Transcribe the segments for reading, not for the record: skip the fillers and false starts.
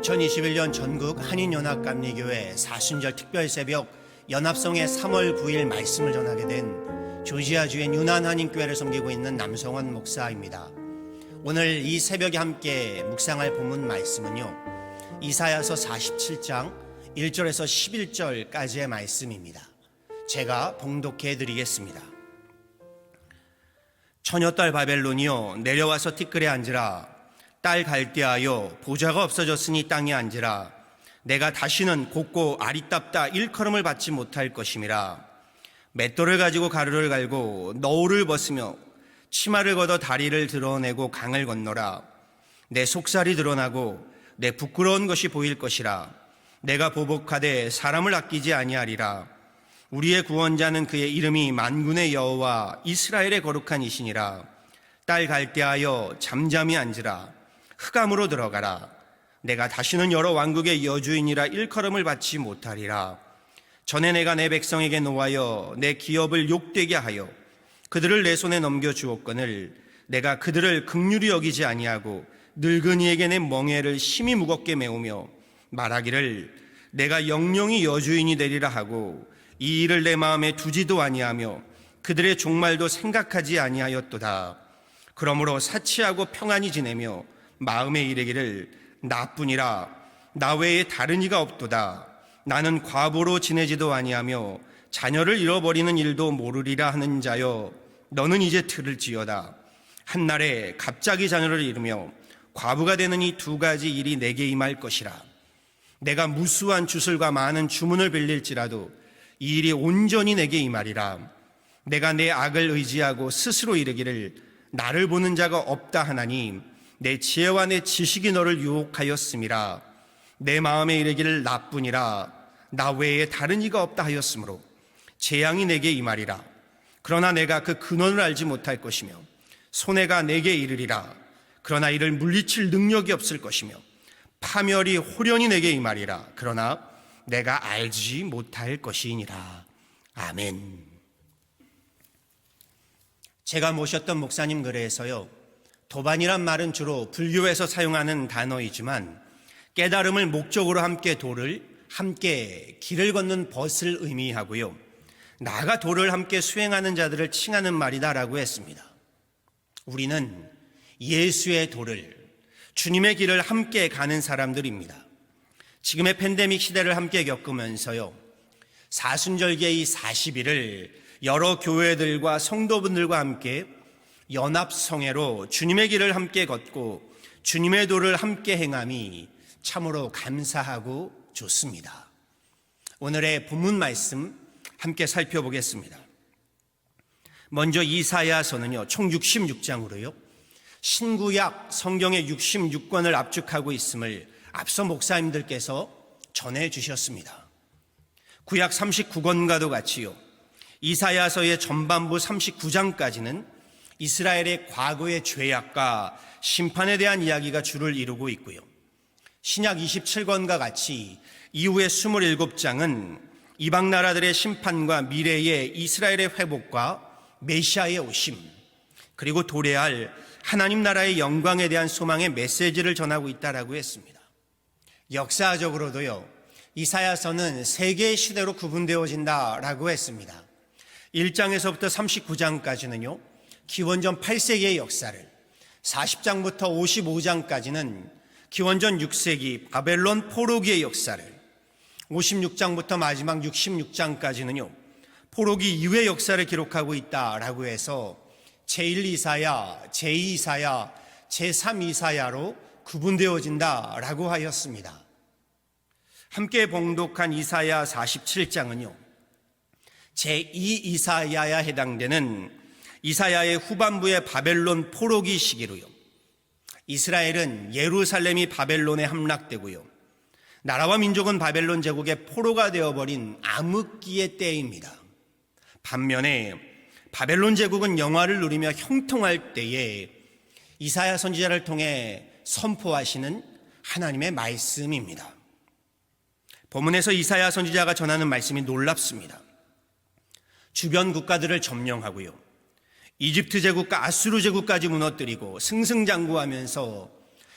2021년 전국 한인연합감리교회 사순절 특별새벽 연합성회 3월 9일 말씀을 전하게 된 조지아주의 유난 한인교회를 섬기고 있는 남성원 목사입니다. 오늘 이 새벽에 함께 묵상할 본문 말씀은요, 이사야서 47장 1절에서 11절까지의 말씀입니다. 제가 봉독해 드리겠습니다. 처녀딸 바벨론이여 내려와서 티끌에 앉으라. 딸 갈대하여 보좌가 없어졌으니 땅에 앉으라. 내가 다시는 곱고 아리답다 일컬음을 받지 못할 것임이라. 맷돌을 가지고 가루를 갈고 너울을 벗으며 치마를 걷어 다리를 드러내고 강을 건너라. 내 속살이 드러나고 내 부끄러운 것이 보일 것이라. 내가 보복하되 사람을 아끼지 아니하리라. 우리의 구원자는 그의 이름이 만군의 여호와 이스라엘의 거룩한 이시니라. 딸 갈대하여 잠잠히 앉으라. 흑암으로 들어가라. 내가 다시는 여러 왕국의 여주인이라 일컬음을 받지 못하리라. 전에 내가 내 백성에게 노하여 내 기업을 욕되게 하여 그들을 내 손에 넘겨주었거늘 내가 그들을 긍휼히 여기지 아니하고 늙은이에게 내 멍에를 심히 무겁게 메우며 말하기를 내가 영영이 여주인이 되리라 하고 이 일을 내 마음에 두지도 아니하며 그들의 종말도 생각하지 아니하였도다. 그러므로 사치하고 평안히 지내며 마음에 이르기를 나뿐이라 나 외에 다른 이가 없도다. 나는 과부로 지내지도 아니하며 자녀를 잃어버리는 일도 모르리라 하는 자여, 너는 이제 들을지어다. 한날에 갑자기 자녀를 잃으며 과부가 되는 이 두 가지 일이 내게 임할 것이라. 내가 무수한 주술과 많은 주문을 빌릴지라도 이 일이 온전히 내게 임하리라. 내가 내 악을 의지하고 스스로 이르기를 나를 보는 자가 없다 하나니 내 지혜와 내 지식이 너를 유혹하였음이라. 내 마음에 이르기를 나뿐이라 나 외에 다른 이가 없다 하였으므로 재앙이 내게 임하리라. 그러나 내가 그 근원을 알지 못할 것이며 손해가 내게 이르리라. 그러나 이를 물리칠 능력이 없을 것이며 파멸이 홀연히 내게 임하리라. 그러나 내가 알지 못할 것이니라. 아멘. 제가 모셨던 목사님 글에서요, 도반이란 말은 주로 불교에서 사용하는 단어이지만 깨달음을 목적으로 함께 도를, 함께 길을 걷는 벗을 의미하고요, 나아가 도를 함께 수행하는 자들을 칭하는 말이다라고 했습니다. 우리는 예수의 도를, 주님의 길을 함께 가는 사람들입니다. 지금의 팬데믹 시대를 함께 겪으면서요, 사순절기의 이 40일을 여러 교회들과 성도분들과 함께 연합성회로 주님의 길을 함께 걷고 주님의 도를 함께 행함이 참으로 감사하고 좋습니다. 오늘의 본문 말씀 함께 살펴보겠습니다. 먼저 이사야서는요, 총 66장으로요 신구약 성경의 66권을 압축하고 있음을 앞서 목사님들께서 전해주셨습니다. 구약 39권과도 같이요, 이사야서의 전반부 39장까지는 이스라엘의 과거의 죄악과 심판에 대한 이야기가 주를 이루고 있고요, 신약 27권과 같이 이후의 27장은 이방 나라들의 심판과 미래의 이스라엘의 회복과 메시아의 오심, 그리고 도래할 하나님 나라의 영광에 대한 소망의 메시지를 전하고 있다라고 했습니다. 역사적으로도요, 이사야서는 세 개의 시대로 구분되어진다라고 했습니다. 1장에서부터 39장까지는요 기원전 8세기의 역사를, 40장부터 55장까지는 기원전 6세기 바벨론 포로기의 역사를, 56장부터 마지막 66장까지는요 포로기 이후의 역사를 기록하고 있다라고 해서 제1 이사야, 제2 이사야, 제3 이사야로 구분되어진다라고 하였습니다. 함께 봉독한 이사야 47장은요 제2 이사야에 해당되는 이사야의 후반부의 바벨론 포로기 시기로요, 이스라엘은 예루살렘이 바벨론에 함락되고요, 나라와 민족은 바벨론 제국의 포로가 되어버린 암흑기의 때입니다. 반면에 바벨론 제국은 영화를 누리며 형통할 때에 이사야 선지자를 통해 선포하시는 하나님의 말씀입니다. 본문에서 이사야 선지자가 전하는 말씀이 놀랍습니다. 주변 국가들을 점령하고요, 이집트 제국과 아수르 제국까지 무너뜨리고 승승장구하면서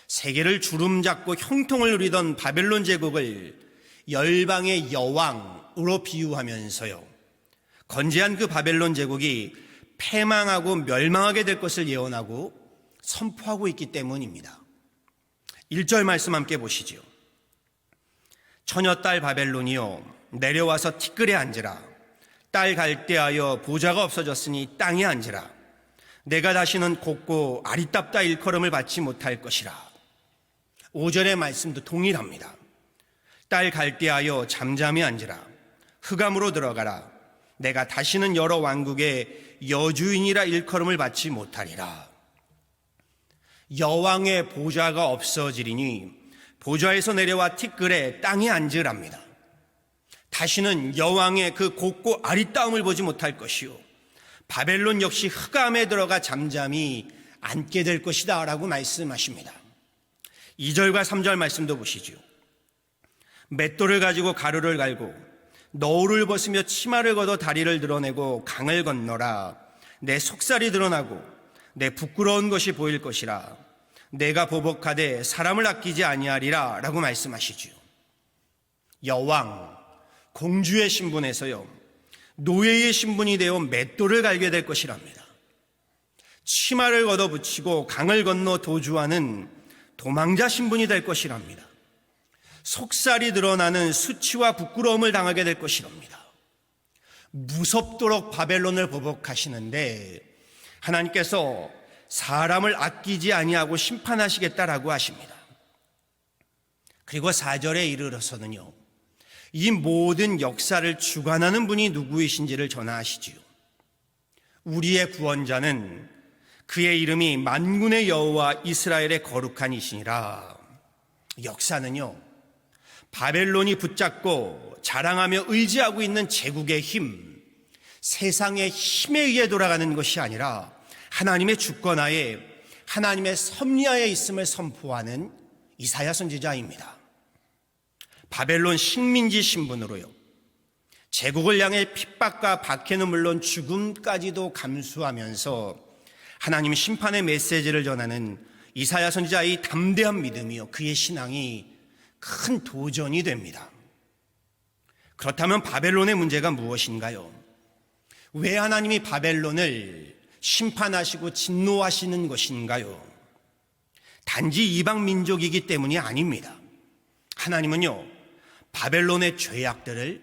세계를 주름잡고 형통을 누리던 바벨론 제국을 열방의 여왕으로 비유하면서요, 건재한 그 바벨론 제국이 패망하고 멸망하게 될 것을 예언하고 선포하고 있기 때문입니다. 1절 말씀 함께 보시죠. 처녀딸 바벨론이요 내려와서 티끌에 앉으라. 딸 갈대하여 보좌가 없어졌으니 땅에 앉으라. 내가 다시는 곱고 아리따다 일컬음을 받지 못할 것이라. 5절의 말씀도 동일합니다. 딸 갈대하여 잠잠히 앉으라. 흑암으로 들어가라. 내가 다시는 여러 왕국의 여주인이라 일컬음을 받지 못하리라. 여왕의 보좌가 없어지리니 보좌에서 내려와 티끌에 땅에 앉으랍니다. 다시는 여왕의 그 곱고 아리따움을 보지 못할 것이요 바벨론 역시 흑암에 들어가 잠잠히 앉게 될 것이다 라고 말씀하십니다. 2절과 3절 말씀도 보시죠. 맷돌을 가지고 가루를 갈고 너울을 벗으며 치마를 걷어 다리를 드러내고 강을 건너라. 내 속살이 드러나고 내 부끄러운 것이 보일 것이라. 내가 보복하되 사람을 아끼지 아니하리라 라고 말씀하시죠. 여왕, 공주의 신분에서요 노예의 신분이 되어 맷돌을 갈게 될 것이랍니다. 치마를 걷어붙이고 강을 건너 도주하는 도망자 신분이 될 것이랍니다. 속살이 드러나는 수치와 부끄러움을 당하게 될 것이랍니다. 무섭도록 바벨론을 보복하시는데 하나님께서 사람을 아끼지 아니하고 심판하시겠다라고 하십니다. 그리고 4절에 이르러서는요 이 모든 역사를 주관하는 분이 누구이신지를 전하시지요. 우리의 구원자는 그의 이름이 만군의 여호와 이스라엘의 거룩한 이시니라. 역사는요 바벨론이 붙잡고 자랑하며 의지하고 있는 제국의 힘, 세상의 힘에 의해 돌아가는 것이 아니라 하나님의 주권하에, 하나님의 섭리하에 있음을 선포하는 이사야 선지자입니다. 바벨론 식민지 신분으로요 제국을 향해 핍박과 박해는 물론 죽음까지도 감수하면서 하나님의 심판의 메시지를 전하는 이사야 선지자의 담대한 믿음이요 그의 신앙이 큰 도전이 됩니다. 그렇다면 바벨론의 문제가 무엇인가요? 왜 하나님이 바벨론을 심판하시고 진노하시는 것인가요? 단지 이방 민족이기 때문이 아닙니다. 하나님은요 바벨론의 죄악들을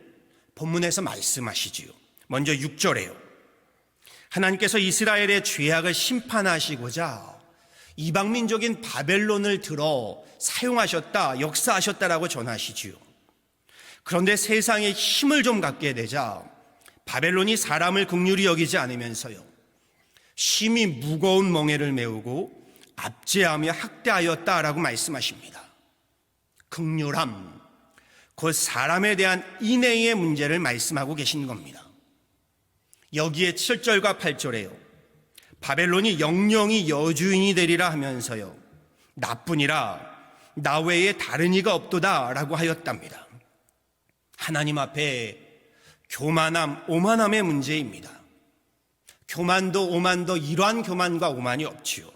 본문에서 말씀하시지요. 먼저 6절에요 하나님께서 이스라엘의 죄악을 심판하시고자 이방 민족인 바벨론을 들어 사용하셨다, 역사하셨다라고 전하시지요. 그런데 세상에 힘을 좀 갖게 되자 바벨론이 사람을 긍휼히 여기지 않으면서요 심히 무거운 멍에를 메우고 압제하며 학대하였다라고 말씀하십니다. 긍휼함, 곧 사람에 대한 인애의 문제를 말씀하고 계신 겁니다. 여기에 7절과 8절에요 바벨론이 영영이 여주인이 되리라 하면서요 나뿐이라 나 외에 다른 이가 없도다 라고 하였답니다. 하나님 앞에 교만함, 오만함의 문제입니다. 교만도 오만도 이러한 교만과 오만이 없지요.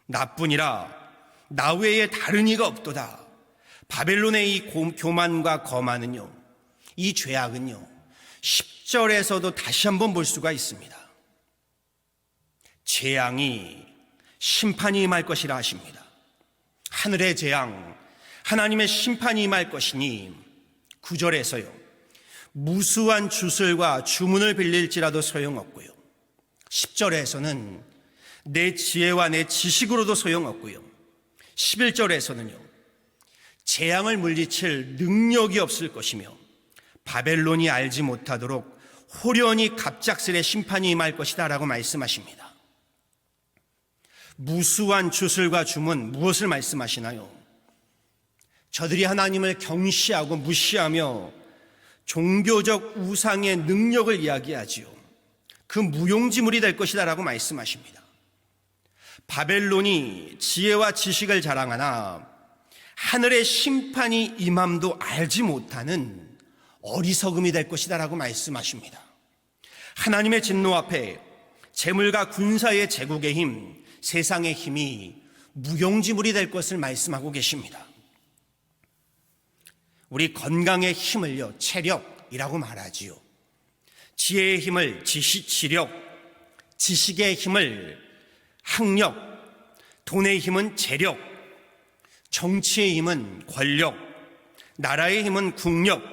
나뿐이라 나 외에 다른 이가 없도다. 바벨론의 이 교만과 거만은요 이 죄악은요 10절에서도 다시 한번 볼 수가 있습니다. 재앙이 심판이 임할 것이라 하십니다. 하늘의 재앙, 하나님의 심판이 임할 것이니 9절에서요 무수한 주술과 주문을 빌릴지라도 소용없고요 10절에서는 내 지혜와 내 지식으로도 소용없고요 11절에서는요 재앙을 물리칠 능력이 없을 것이며 바벨론이 알지 못하도록 호련히 갑작스레 심판이 임할 것이다 라고 말씀하십니다. 무수한 주술과 주문, 무엇을 말씀하시나요? 저들이 하나님을 경시하고 무시하며 종교적 우상의 능력을 이야기하지요. 그 무용지물이 될 것이다 라고 말씀하십니다. 바벨론이 지혜와 지식을 자랑하나 하늘의 심판이 임함도 알지 못하는 어리석음이 될 것이다 라고 말씀하십니다. 하나님의 진노 앞에 재물과 군사의 제국의 힘, 세상의 힘이 무용지물이 될 것을 말씀하고 계십니다. 우리 건강의 힘을요, 체력이라고 말하지요. 지혜의 힘을 지력, 지식의 힘을 학력, 돈의 힘은 재력, 정치의 힘은 권력, 나라의 힘은 국력,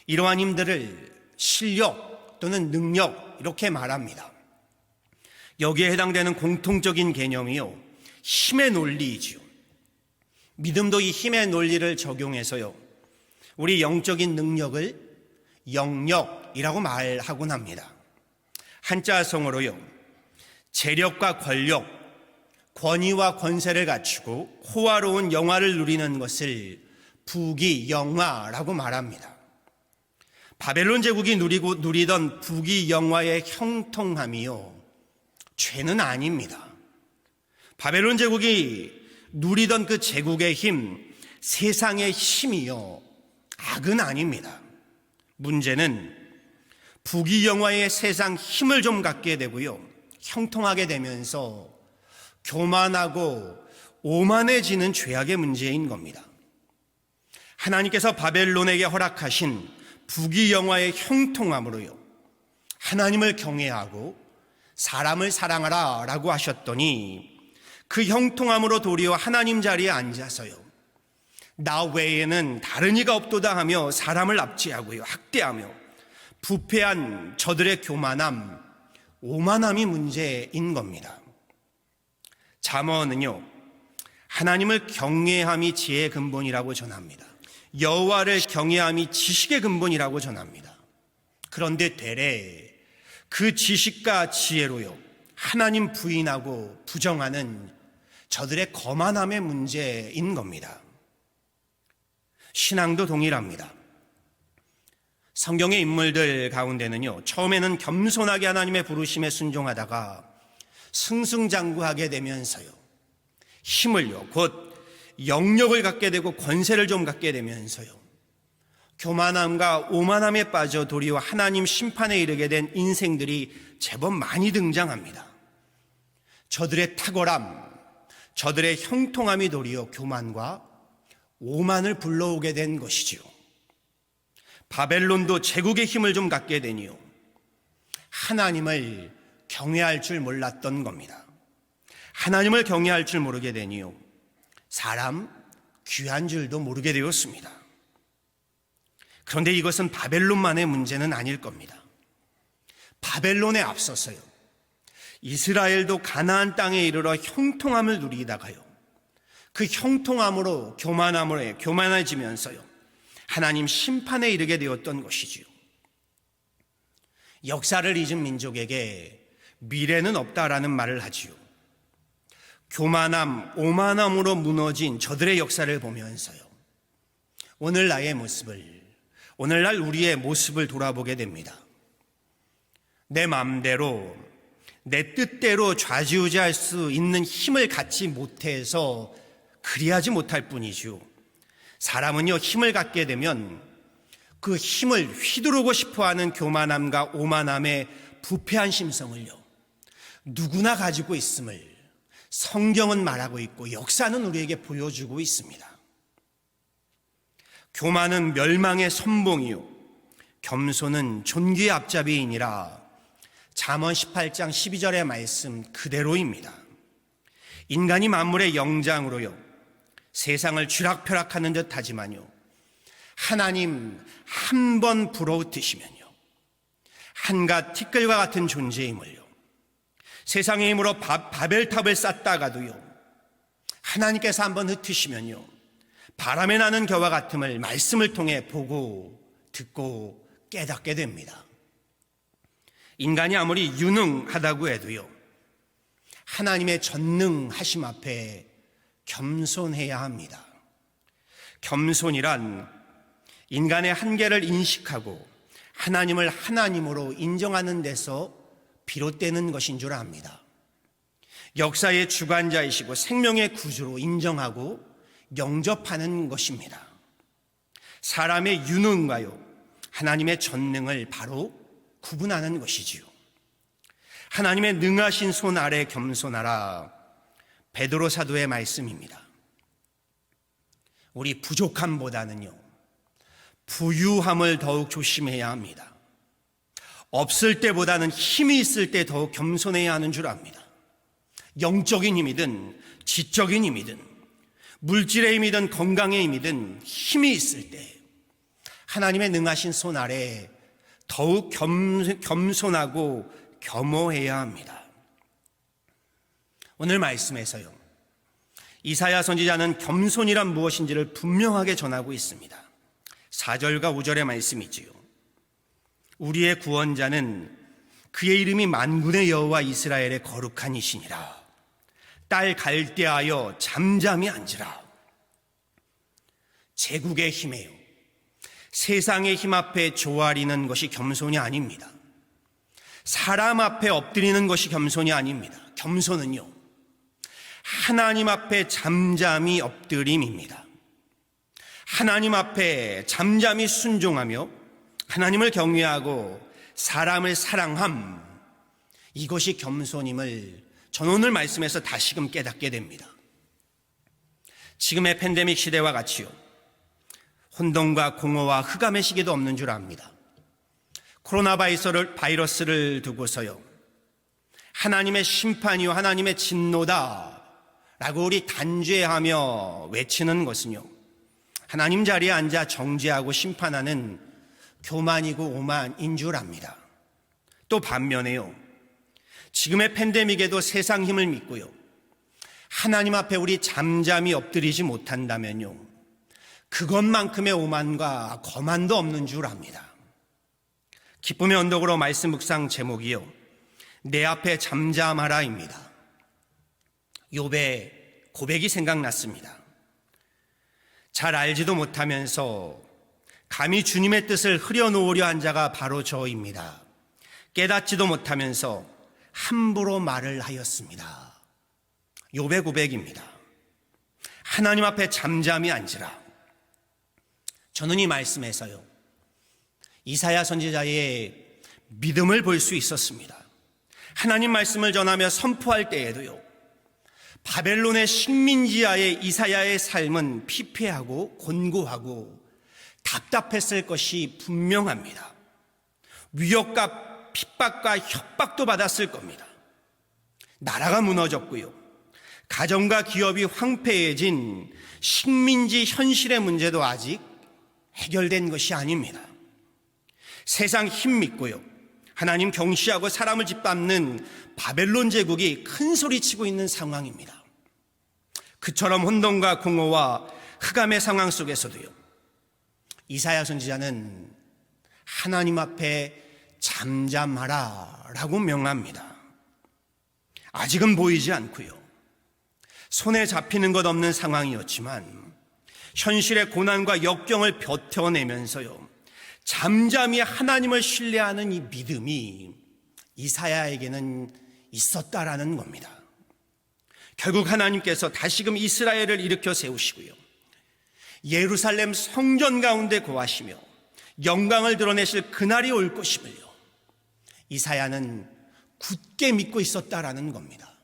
이러한 힘들을 실력 또는 능력 이렇게 말합니다. 여기에 해당되는 공통적인 개념이요, 힘의 논리이지요. 믿음도 이 힘의 논리를 적용해서요, 우리 영적인 능력을 영력이라고 말하곤 합니다. 한자성어로요, 재력과 권력, 권위와 권세를 갖추고 호화로운 영화를 누리는 것을 부귀영화라고 말합니다. 바벨론 제국이 누리던 부귀영화의 형통함이요, 죄는 아닙니다. 바벨론 제국이 누리던 그 제국의 힘, 세상의 힘이요, 악은 아닙니다. 문제는 부귀영화의 세상 힘을 좀 갖게 되고요, 형통하게 되면서 교만하고 오만해지는 죄악의 문제인 겁니다. 하나님께서 바벨론에게 허락하신 부귀영화의 형통함으로요, 하나님을 경외하고 사람을 사랑하라 라고 하셨더니 그 형통함으로 도리어 하나님 자리에 앉아서요, 나 외에는 다른 이가 없도다 하며 사람을 압제하고요, 학대하며 부패한 저들의 교만함, 오만함이 문제인 겁니다. 잠언은요, 하나님을 경외함이 지혜의 근본이라고 전합니다. 여호와를 경외함이 지식의 근본이라고 전합니다. 그런데 되레 그 지식과 지혜로요, 하나님 부인하고 부정하는 저들의 거만함의 문제인 겁니다. 신앙도 동일합니다. 성경의 인물들 가운데는요, 처음에는 겸손하게 하나님의 부르심에 순종하다가 승승장구하게 되면서요, 힘을요, 곧 영력을 갖게 되고 권세를 좀 갖게 되면서요, 교만함과 오만함에 빠져 도리어 하나님 심판에 이르게 된 인생들이 제법 많이 등장합니다. 저들의 탁월함, 저들의 형통함이 도리어 교만과 오만을 불러오게 된 것이지요. 바벨론도 제국의 힘을 좀 갖게 되니요, 하나님을 경외할 줄 몰랐던 겁니다. 하나님을 경외할 줄 모르게 되니요, 사람 귀한 줄도 모르게 되었습니다. 그런데 이것은 바벨론만의 문제는 아닐 겁니다. 바벨론에 앞서서요, 이스라엘도 가나안 땅에 이르러 형통함을 누리다가요, 그 형통함으로 교만해지면서요, 하나님 심판에 이르게 되었던 것이지요. 역사를 잊은 민족에게 미래는 없다라는 말을 하지요. 교만함, 오만함으로 무너진 저들의 역사를 보면서요, 오늘날 우리의 모습을 돌아보게 됩니다. 내 마음대로, 내 뜻대로 좌지우지할 수 있는 힘을 갖지 못해서 그리하지 못할 뿐이죠. 사람은요, 힘을 갖게 되면 그 힘을 휘두르고 싶어하는 교만함과 오만함의 부패한 심성을요, 누구나 가지고 있음을 성경은 말하고 있고 역사는 우리에게 보여주고 있습니다. 교만은 멸망의 선봉이요, 겸손은 존귀의 앞잡이이니라. 잠언 18장 12절의 말씀 그대로입니다. 인간이 만물의 영장으로요, 세상을 쥐락펴락하는 듯 하지만요, 하나님 한 번 불어웃으시면요, 한갓 티끌과 같은 존재임을요, 세상의 힘으로 바벨탑을 쌓다가도요, 하나님께서 한번 흩으시면요, 바람에 나는 겨와 같음을 말씀을 통해 보고 듣고 깨닫게 됩니다. 인간이 아무리 유능하다고 해도요, 하나님의 전능하심 앞에 겸손해야 합니다. 겸손이란 인간의 한계를 인식하고 하나님을 하나님으로 인정하는 데서 비롯되는 것인 줄 압니다. 역사의 주관자이시고 생명의 구주로 인정하고 영접하는 것입니다. 사람의 유능과요, 하나님의 전능을 바로 구분하는 것이지요. 하나님의 능하신 손 아래 겸손하라. 베드로 사도의 말씀입니다. 우리 부족함보다는요, 부유함을 더욱 조심해야 합니다. 없을 때보다는 힘이 있을 때 더욱 겸손해야 하는 줄 압니다. 영적인 힘이든 지적인 힘이든 물질의 힘이든 건강의 힘이든 힘이 있을 때 하나님의 능하신 손 아래 더욱 겸손하고 겸허해야 합니다. 오늘 말씀에서요, 이사야 선지자는 겸손이란 무엇인지를 분명하게 전하고 있습니다. 4절과 5절의 말씀이지요. 우리의 구원자는 그의 이름이 만군의 여호와 이스라엘의 거룩한 이시니라. 딸 갈대하여 잠잠히 앉으라. 제국의 힘에요, 세상의 힘 앞에 조아리는 것이 겸손이 아닙니다. 사람 앞에 엎드리는 것이 겸손이 아닙니다. 겸손은요, 하나님 앞에 잠잠히 엎드림입니다. 하나님 앞에 잠잠히 순종하며 하나님을 경외하고 사람을 사랑함, 이것이 겸손임을 저는 오늘 말씀에서 다시금 깨닫게 됩니다. 지금의 팬데믹 시대와 같이요, 혼돈과 공허와 흑암의 시기도 없는 줄 압니다. 코로나 바이러스를 두고서요, 하나님의 심판이요 하나님의 진노다 라고 우리 단죄하며 외치는 것은요, 하나님 자리에 앉아 정죄하고 심판하는 교만이고 오만인 줄 압니다. 또 반면에요, 지금의 팬데믹에도 세상 힘을 믿고요, 하나님 앞에 우리 잠잠히 엎드리지 못한다면요, 그것만큼의 오만과 거만도 없는 줄 압니다. 기쁨의 언덕으로 말씀 묵상 제목이요, 내 앞에 잠잠하라입니다. 욥의 고백이 생각났습니다. 잘 알지도 못하면서 감히 주님의 뜻을 흐려놓으려 한 자가 바로 저입니다. 깨닫지도 못하면서 함부로 말을 하였습니다. 욥의 고백입니다. 하나님 앞에 잠잠히 앉으라. 저는 이 말씀에서요, 이사야 선지자의 믿음을 볼 수 있었습니다. 하나님 말씀을 전하며 선포할 때에도요, 바벨론의 식민지하에 이사야의 삶은 피폐하고 곤고하고 답답했을 것이 분명합니다. 위협과 핍박과 협박도 받았을 겁니다. 나라가 무너졌고요, 가정과 기업이 황폐해진 식민지 현실의 문제도 아직 해결된 것이 아닙니다. 세상 힘 믿고요, 하나님 경시하고 사람을 짓밟는 바벨론 제국이 큰 소리치고 있는 상황입니다. 그처럼 혼돈과 공허와 흑암의 상황 속에서도요, 이사야 선지자는 하나님 앞에 잠잠하라 라고 명합니다. 아직은 보이지 않고요, 손에 잡히는 것 없는 상황이었지만 현실의 고난과 역경을 버텨내면서요, 잠잠히 하나님을 신뢰하는 이 믿음이 이사야에게는 있었다라는 겁니다. 결국 하나님께서 다시금 이스라엘을 일으켜 세우시고요, 예루살렘 성전 가운데 거하시며 영광을 드러내실 그날이 올 것임을요, 이사야는 굳게 믿고 있었다라는 겁니다.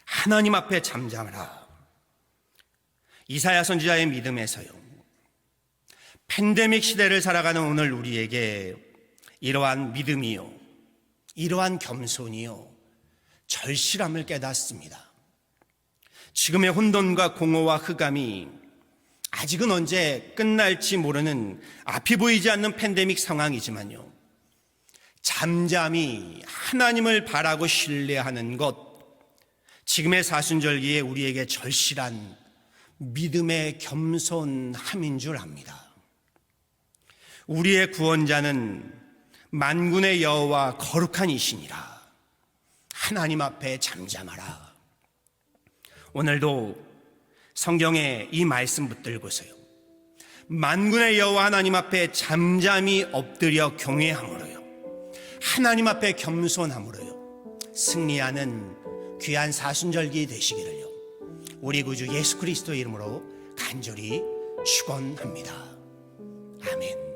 하나님 앞에 잠잠하라. 이사야 선지자의 믿음에서요, 팬데믹 시대를 살아가는 오늘 우리에게 이러한 믿음이요, 이러한 겸손이요, 절실함을 깨닫습니다. 지금의 혼돈과 공허와 흑암이 아직은 언제 끝날지 모르는 앞이 보이지 않는 팬데믹 상황이지만요, 잠잠히 하나님을 바라고 신뢰하는 것, 지금의 사순절기에 우리에게 절실한 믿음의 겸손함인 줄 압니다. 우리의 구원자는 만군의 여호와 거룩한 이시니라. 하나님 앞에 잠잠하라. 오늘도 성경의 이 말씀 붙들고서요, 만군의 여호와 하나님 앞에 잠잠히 엎드려 경외함으로요, 하나님 앞에 겸손함으로요, 승리하는 귀한 사순절기 되시기를요, 우리 구주 예수 그리스도의 이름으로 간절히 축원합니다. 아멘.